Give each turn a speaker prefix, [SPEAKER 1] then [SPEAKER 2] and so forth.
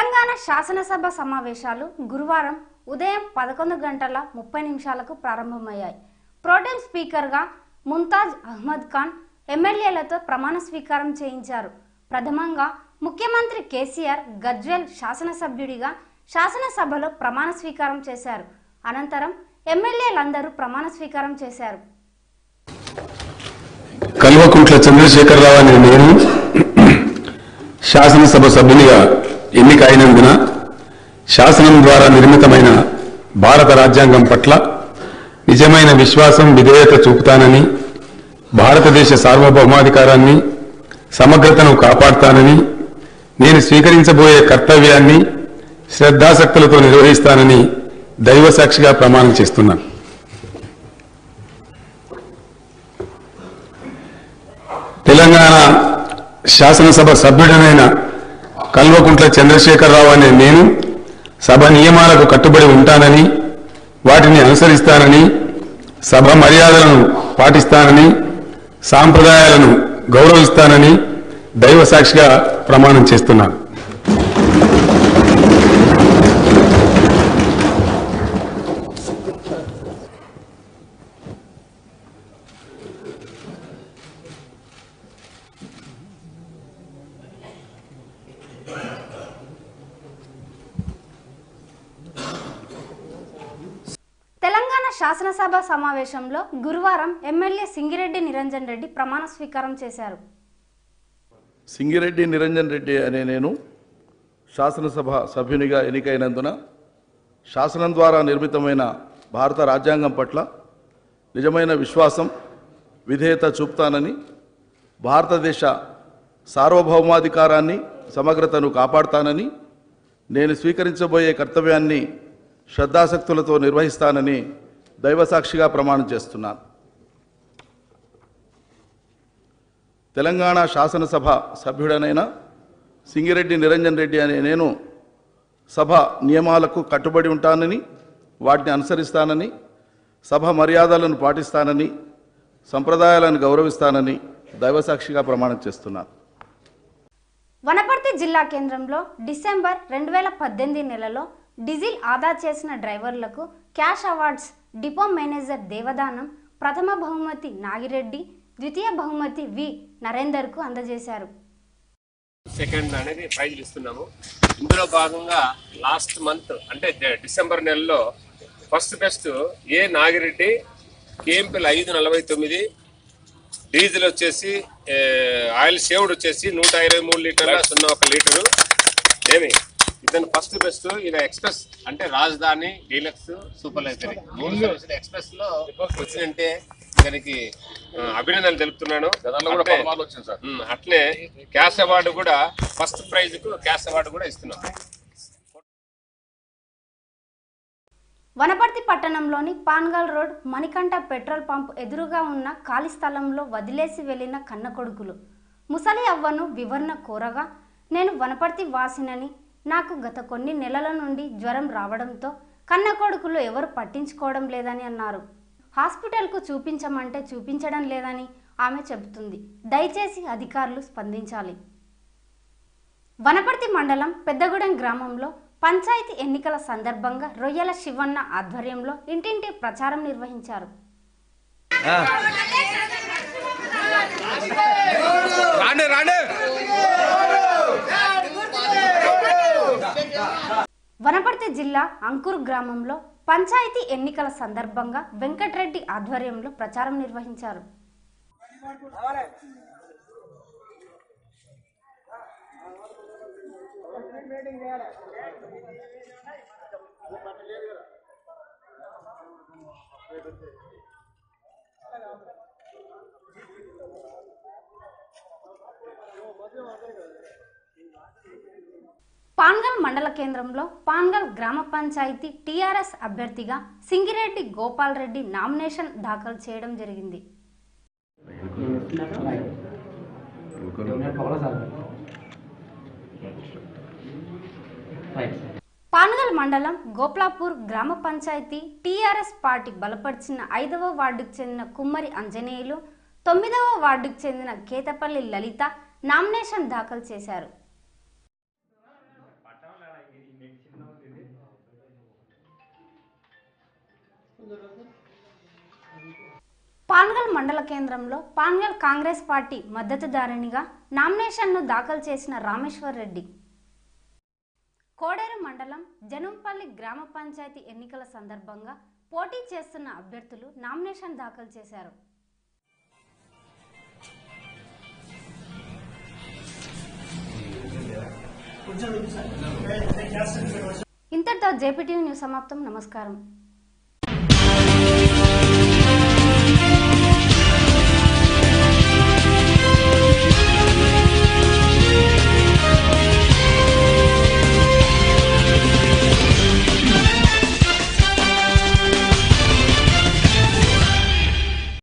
[SPEAKER 1] తెలంగాణ శాసనసభ సమావేశాలు గురువారం ఉదయం 11:30 ప్రారంభమయ్యాయి. ప్రోటెం స్పీకర్గా ముంతాజ్ అహ్మద్ ఖాన్ ఎమ్మెల్యేలతో ప్రమాణ స్వీకారం చేయించారు. ప్రథమంగా ముఖ్యమంత్రి కేసీఆర్ గజ్వేల్ శాసనసభ్యుడిగా శాసనసభలో ప్రమాణ స్వీకారం చేశారు. అనంతరం ఎమ్మెల్యేలందరూ ప్రమాణ స్వీకారం చేశారు.
[SPEAKER 2] కల్వకుంట్ల చంద్రశేఖరరావు అనే నేను శాసనసభ సభ్యునిగా ఎన్నికైనందున శాసనం ద్వారా నిర్మితమైన భారత రాజ్యాంగం పట్ల నిజమైన విశ్వాసం విధేయత చూపుతానని, భారతదేశ సార్వభౌమాధికారాన్ని సమగ్రతను కాపాడుతానని, నేను స్వీకరించబోయే కర్తవ్యాన్ని శ్రద్ధాసక్తులతో నిర్వహిస్తానని దైవసాక్షిగా ప్రమాణం చేస్తున్నాను. తెలంగాణ శాసనసభ సభ్యుడనైన కల్వకుంట్ల చంద్రశేఖరరావు అనే నేను సభ నియమాలకు కట్టుబడి ఉంటానని, వాటిని అనుసరిస్తానని, సభ మర్యాదలను పాటిస్తానని, సాంప్రదాయాలను గౌరవిస్తానని దైవసాక్షిగా ప్రమాణం చేస్తున్నాను.
[SPEAKER 1] తెలంగాణ శాసనసభ సమావేశంలో గురువారం ఎమ్మెల్యే సింగిరెడ్డి నిరంజన్ రెడ్డి ప్రమాణ స్వీకారం చేశారు.
[SPEAKER 3] సింగిరెడ్డి నిరంజన్ రెడ్డి అనే నేను శాసనసభ సభ్యునిగా ఎన్నికైనందున శాసనం ద్వారా నిర్మితమైన భారత రాజ్యాంగం పట్ల నిజమైన విశ్వాసం విధేయత చూపుతానని, భారతదేశ సార్వభౌమాధికారాన్ని సమగ్రతను కాపాడుతానని, నేను స్వీకరించబోయే కర్తవ్యాన్ని శ్రద్ధాసక్తులతో నిర్వహిస్తానని దైవసాక్షిగా ప్రమాణం చేస్తున్నాను. తెలంగాణ శాసనసభ సభ్యుడనైన సింగిరెడ్డి నిరంజన్ రెడ్డి అనే నేను సభ నియమాలకు కట్టుబడి ఉంటానని, వాటిని అనుసరిస్తానని, సభ మర్యాదలను పాటిస్తానని, సంప్రదాయాలను గౌరవిస్తానని దైవసాక్షిగా ప్రమాణం చేస్తున్నాను.
[SPEAKER 1] వనపర్తి జిల్లా కేంద్రంలో డిసెంబర్ 2018 నెలలో డీజిల్ ఆదా చేసిన డ్రైవర్లకు cash awards depot manager Devadanam ప్రథమ బహుమతి నాగిరెడ్డి, ద్వితీయ బహుమతి వి నరేందర్కు అందజేశారు.
[SPEAKER 4] సెకండ్ అనేది ప్రైజ్లు ఇస్తున్నాము. ఇందులో భాగంగా లాస్ట్ మంత్ అంటే డిసెంబర్ నెలలో ఫస్ట్ బెస్ట్ ఏ నాగిరెడ్డి, కేఎంపీఎల్ 549, డీజిల్ వచ్చేసి ఆయిల్ సేవ్డ్ వచ్చేసి 123 లీటర్ల 0.1 లీటరు. ఏమి ఇతను ఫస్ట్ బెస్ట్. ఈయన ఎక్స్ప్రెస్ అంటే రాజధాని డీలక్స్ సూపర్ లగ్జరీ ఎక్స్ప్రెస్ లో వచ్చిందంటే ఇతనికి అభినందనలు తెలుపుతున్నాను. అట్లే క్యాష్ అవార్డు కూడా ఫస్ట్ ప్రైజ్ కు క్యాష్ అవార్డు కూడా ఇస్తున్నాం.
[SPEAKER 1] వనపర్తి పట్టణంలోని Pangal road Manikanta petrol pump ఎదురుగా ఉన్న ఖాళీ స్థలంలో వదిలేసి వెళ్లిన కన్న కొడుకులు. ముసలి అవ్వను వివరణ కోరగా, నేను వనపర్తి వాసినని, నాకు గత కొన్ని నెలల నుండి జ్వరం రావడంతో కన్న కొడుకులు ఎవరు పట్టించుకోవడం లేదని అన్నారు. హాస్పిటల్కు చూపించమంటే చూపించడం లేదని ఆమె చెబుతుంది. దయచేసి అధికారులు స్పందించాలి. వనపర్తి మండలం పెద్దగూడెం గ్రామంలో పంచాయతీ ఎన్నికల సందర్భంగా రొయ్యల శివన్న ఆధ్వర్యంలో ఇంటింటి ప్రచారం నిర్వహించారు. వనపర్తి జిల్లా అంకూర్ గ్రామంలో పంచాయతీ ఎన్నికల సందర్భంగా వెంకటరెడ్డి ఆధ్వర్యంలో ప్రచారం నిర్వహించారు. పాన్గల్ మండల కేంద్రంలో పాన్గల్ గ్రామ పంచాయతీ టీఆర్ఎస్ అభ్యర్థిగా సింగిరెడ్డి గోపాల్ రెడ్డి నామినేషన్ దాఖలు చేయడం జరిగింది. పాన్గల్ మండలం గోప్లాపూర్ గ్రామ పంచాయతీ టీఆర్ఎస్ పార్టీ బలపరిచిన 5వ వార్డుకు చెందిన కుమ్మరి అంజనేయులు, 9వ వార్డుకు చెందిన కేతపల్లి లలిత నామినేషన్ దాఖలు చేశారు. పాన్గల్ మండల కేంద్రంలో పాన్గల్ కాంగ్రెస్ పార్టీ మద్దతుదారునిగా నామినేషన్ను దాఖలు చేసిన రామేశ్వర్ రెడ్డి కోడేరు మండలం జనంపల్లి గ్రామ పంచాయతీ ఎన్నికల సందర్భంగా పోటీ చేస్తున్న అభ్యర్థులు నామినేషన్ దాఖలు చేశారు. ఇంతటితో జేపీటీవీ న్యూస్ సమాప్తం. నమస్కారం.